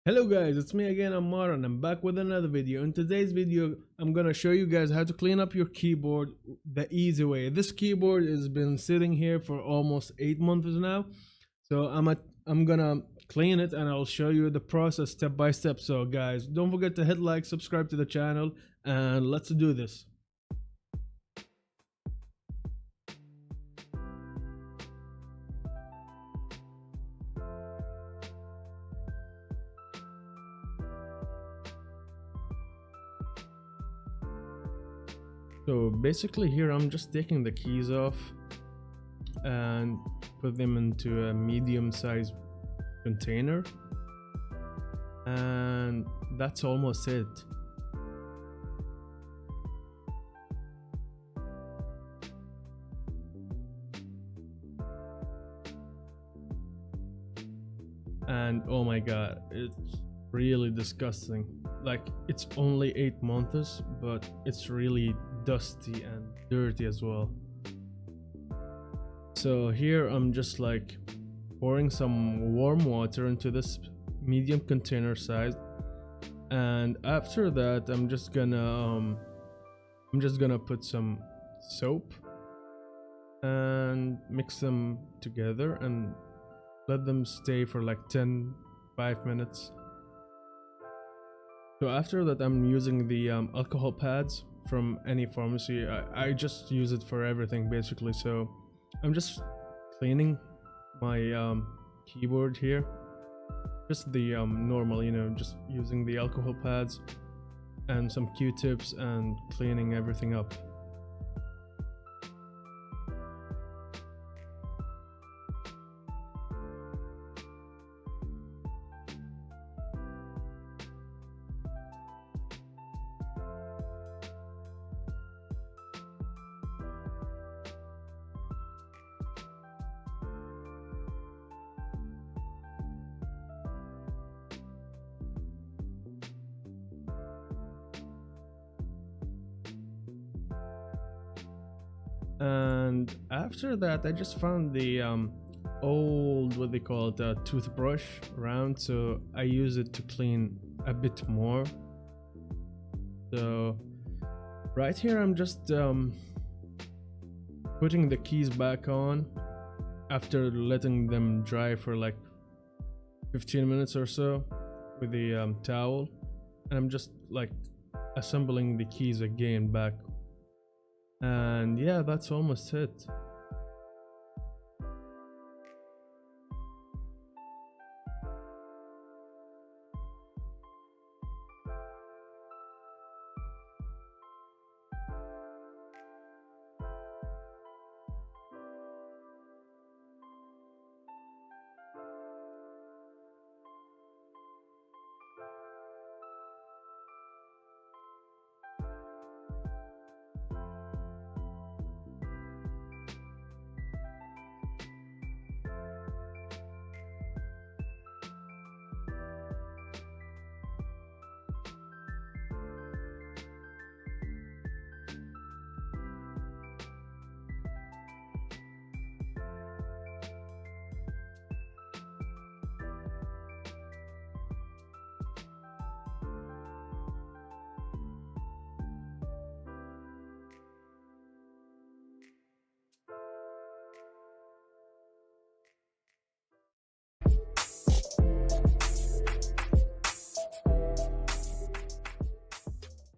Hello guys, it's me again, Ammar, and I'm back with another video. In today's video, I'm gonna show you guys how to clean up your keyboard the easy way. This keyboard has been sitting here for almost 8 months now, so I'm gonna clean it and I'll show you the process step by step. So guys, don't forget to hit like, subscribe to the channel, and let's do this. So basically here I'm just taking the keys off and put them into a medium-sized container, and that's almost it. And oh my god, it's really disgusting. Like, it's only 8 months, but it's really dusty and dirty as well. So here I'm just like pouring some warm water into this medium container size, and after that I'm just gonna put some soap and mix them together and let them stay for like 5 minutes. So after that I'm using the alcohol pads from any pharmacy. I just use it for everything basically. So I'm just cleaning my keyboard here, just the normal, just using the alcohol pads and some Q-tips and cleaning everything up. And after that I just found the old, what they call it, toothbrush around, so I use it to clean a bit more. So right here I'm just putting the keys back on after letting them dry for like 15 minutes or so with the towel, and I'm just like assembling the keys again back. And yeah, that's almost it.